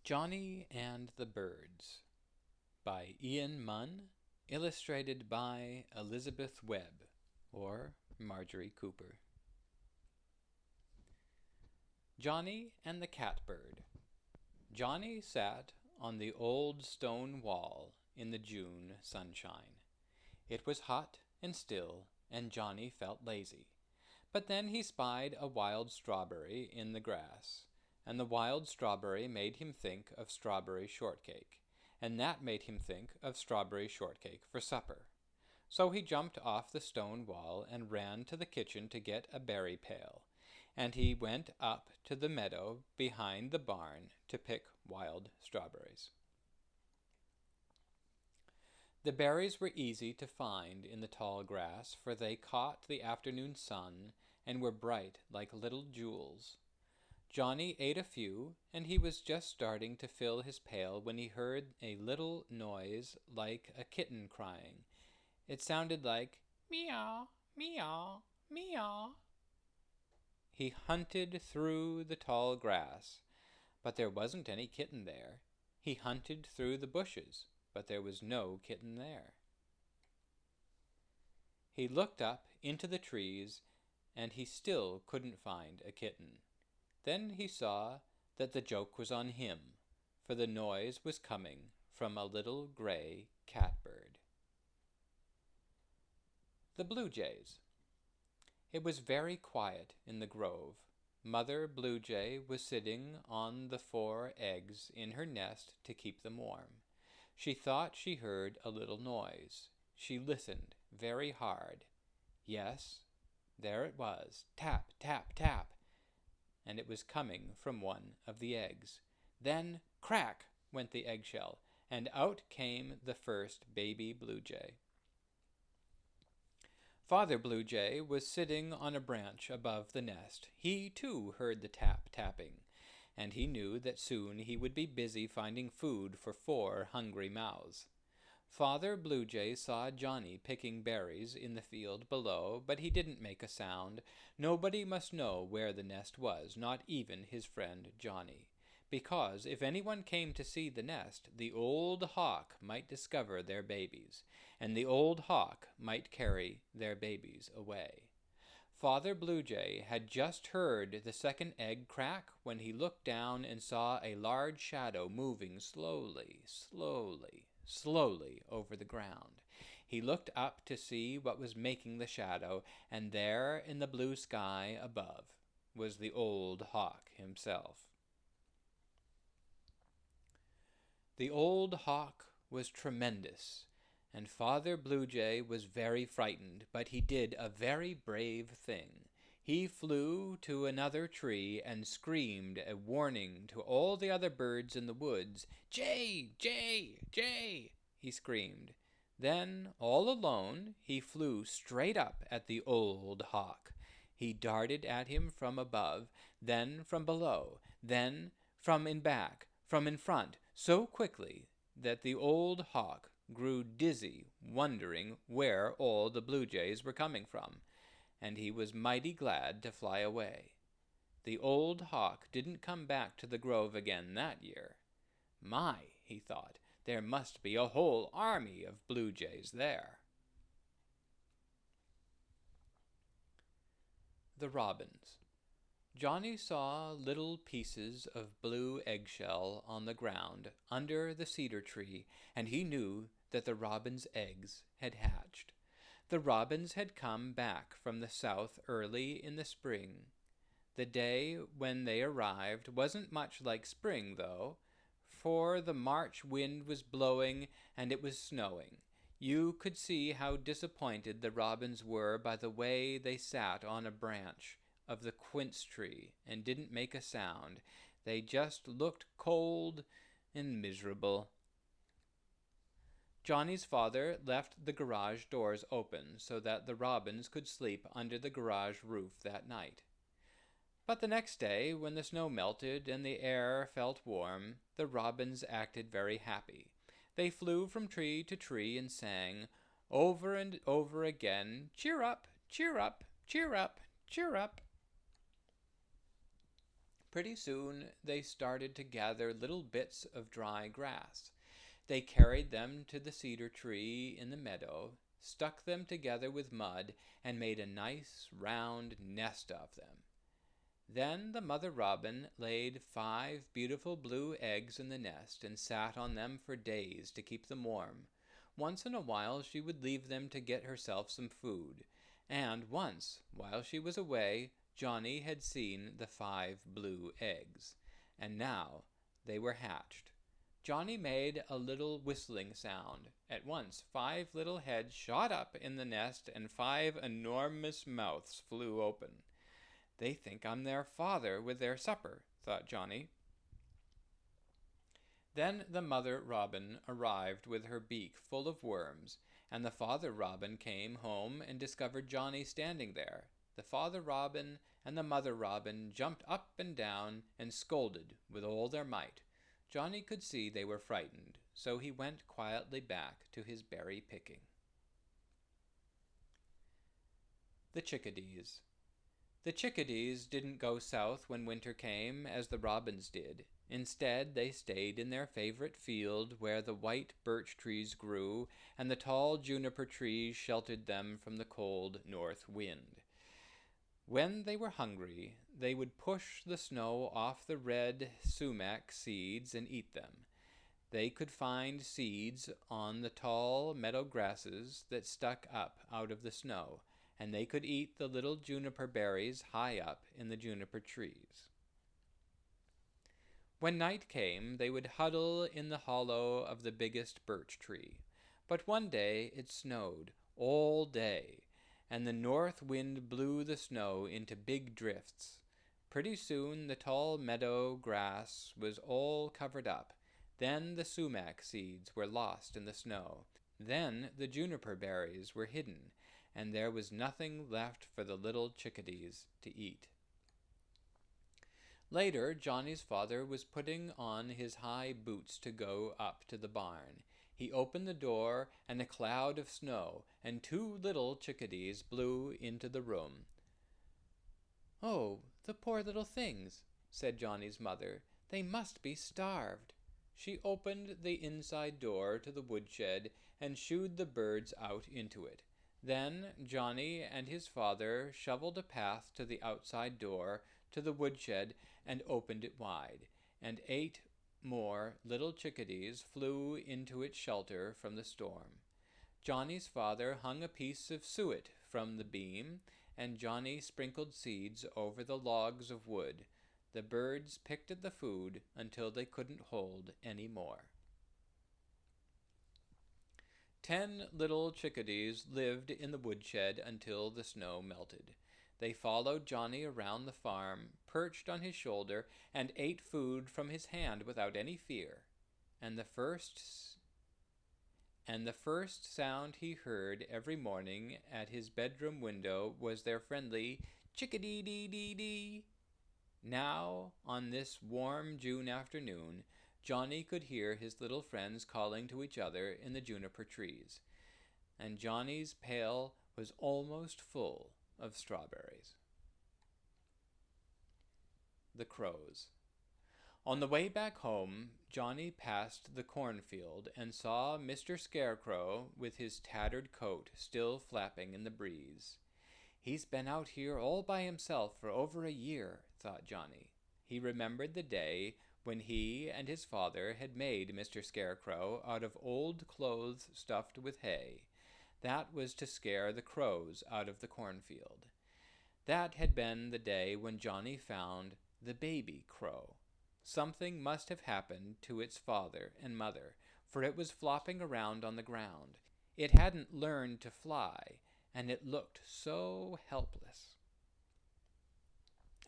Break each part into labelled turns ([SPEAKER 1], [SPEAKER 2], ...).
[SPEAKER 1] Johnny and the Birds by Ian Munn, illustrated by Elizabeth Webb, or Marjorie Cooper. Johnny and the Catbird. Johnny sat on the old stone wall in the June sunshine. It was hot and still, and Johnny felt lazy. But then he spied a wild strawberry in the grass, and the wild strawberry made him think of strawberry shortcake, and that made him think of strawberry shortcake for supper. So he jumped off the stone wall and ran to the kitchen to get a berry pail, and he went up to the meadow behind the barn to pick wild strawberries. The berries were easy to find in the tall grass, for they caught the afternoon sun and were bright like little jewels. Johnny ate a few, and he was just starting to fill his pail when he heard a little noise like a kitten crying. It sounded like meow, meow, meow. He hunted through the tall grass, but there wasn't any kitten there. He hunted through the bushes, but there was no kitten there. He looked up into the trees, and he still couldn't find a kitten. Then he saw that the joke was on him, for the noise was coming from a little gray catbird. The Blue Jays. It was very quiet in the grove. Mother Blue Jay was sitting on the 4 eggs in her nest to keep them warm. She thought she heard a little noise. She listened very hard. Yes, there it was, tap, tap, tap, and it was coming from one of the eggs. Then crack went the eggshell, and out came the first baby blue jay. Father Blue Jay was sitting on a branch above the nest. He too heard the tapping, and he knew that soon he would be busy finding food for 4 hungry mouths. Father Blue Jay saw Johnny picking berries in the field below, but he didn't make a sound. Nobody must know where the nest was, not even his friend Johnny, because if anyone came to see the nest, the old hawk might discover their babies, and the old hawk might carry their babies away. Father Blue Jay had just heard the second egg crack when he looked down and saw a large shadow moving slowly over the ground. He looked up to see what was making the shadow, and there in the blue sky above was the old hawk himself. The old hawk was tremendous, and Father Blue Jay was very frightened, but he did a very brave thing. He flew to another tree and screamed a warning to all the other birds in the woods. "Jay! Jay! Jay!" he screamed. Then, all alone, he flew straight up at the old hawk. He darted at him from above, then from below, then from in back, from in front, so quickly that the old hawk grew dizzy, wondering where all the blue jays were coming from, and he was mighty glad to fly away. The old hawk didn't come back to the grove again that year. My, he thought, there must be a whole army of blue jays there. The Robins. Johnny saw little pieces of blue eggshell on the ground under the cedar tree, and he knew that the robins' eggs had hatched. The robins had come back from the south early in the spring. The day when they arrived wasn't much like spring, though, for the March wind was blowing and it was snowing. You could see how disappointed the robins were by the way they sat on a branch of the quince tree and didn't make a sound. They just looked cold and miserable. Johnny's father left the garage doors open so that the robins could sleep under the garage roof that night. But the next day, when the snow melted and the air felt warm, the robins acted very happy. They flew from tree to tree and sang over and over again, "Cheer up, cheer up, cheer up, cheer up." Pretty soon they started to gather little bits of dry grass. They carried them to the cedar tree in the meadow, stuck them together with mud, and made a nice round nest of them. Then the mother robin laid 5 beautiful blue eggs in the nest and sat on them for days to keep them warm. Once in a while she would leave them to get herself some food, and once, while she was away, Johnny had seen the 5 blue eggs, and now they were hatched. Johnny made a little whistling sound. At once 5 little heads shot up in the nest, and 5 enormous mouths flew open. "They think I'm their father with their supper," thought Johnny. Then the mother robin arrived with her beak full of worms, and the father robin came home and discovered Johnny standing there. The father robin and the mother robin jumped up and down and scolded with all their might. Johnny could see they were frightened, so he went quietly back to his berry picking. The Chickadees. The chickadees didn't go south when winter came, as the robins did. Instead, they stayed in their favorite field where the white birch trees grew, and the tall juniper trees sheltered them from the cold north wind. When they were hungry, they would push the snow off the red sumac seeds and eat them. They could find seeds on the tall meadow grasses that stuck up out of the snow, and they could eat the little juniper berries high up in the juniper trees. When night came, they would huddle in the hollow of the biggest birch tree. But one day it snowed all day, and the north wind blew the snow into big drifts. Pretty soon the tall meadow grass was all covered up. Then the sumac seeds were lost in the snow. Then the juniper berries were hidden, and there was nothing left for the little chickadees to eat. Later, Johnny's father was putting on his high boots to go up to the barn. He opened the door, and a cloud of snow and 2 little chickadees blew into the room. "Oh, the poor little things," said Johnny's mother. "They must be starved." She opened the inside door to the woodshed and shooed the birds out into it. Then Johnny and his father shoveled a path to the outside door to the woodshed and opened it wide, and 8 more little chickadees flew into its shelter from the storm. Johnny's father hung a piece of suet from the beam, and Johnny sprinkled seeds over the logs of wood. The birds picked at the food until they couldn't hold any more. 10 little chickadees lived in the woodshed until the snow melted. They followed Johnny around the farm, perched on his shoulder, and ate food from his hand without any fear. And the first sound he heard every morning at his bedroom window was their friendly chickadee-dee-dee-dee. Now, on this warm June afternoon, Johnny could hear his little friends calling to each other in the juniper trees, and Johnny's pail was almost full of strawberries. The Crows. On the way back home, Johnny passed the cornfield and saw Mr. Scarecrow with his tattered coat still flapping in the breeze. "He's been out here all by himself for over a year," thought Johnny. He remembered the day when he and his father had made Mr. Scarecrow out of old clothes stuffed with hay. That was to scare the crows out of the cornfield. That had been the day when Johnny found the baby crow. Something must have happened to its father and mother, for it was flopping around on the ground. It hadn't learned to fly, and it looked so helpless.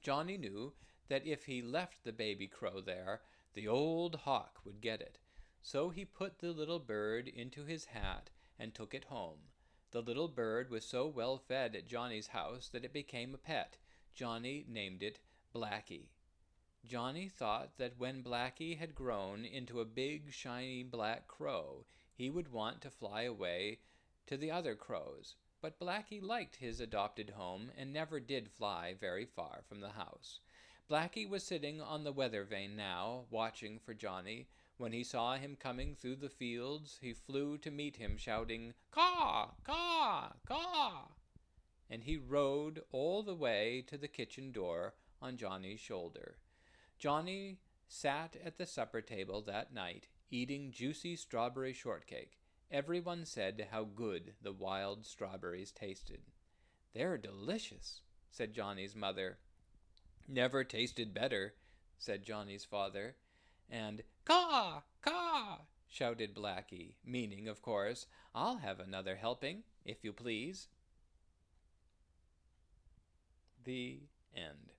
[SPEAKER 1] Johnny knew that if he left the baby crow there, the old hawk would get it. So he put the little bird into his hat and took it home. The little bird was so well fed at Johnny's house that it became a pet. Johnny named it Blackie. Johnny thought that when Blackie had grown into a big, shiny black crow, he would want to fly away to the other crows. But Blackie liked his adopted home and never did fly very far from the house. Blackie was sitting on the weather vane now, watching for Johnny. When he saw him coming through the fields, he flew to meet him, shouting, "Caw! Caw! Caw!" And he rode all the way to the kitchen door on Johnny's shoulder. Johnny sat at the supper table that night, eating juicy strawberry shortcake. Everyone said how good the wild strawberries tasted. "They're delicious," said Johnny's mother. "Never tasted better," said Johnny's father. And "Caw! Caw!" shouted Blackie, meaning, of course, "I'll have another helping, if you please." The end.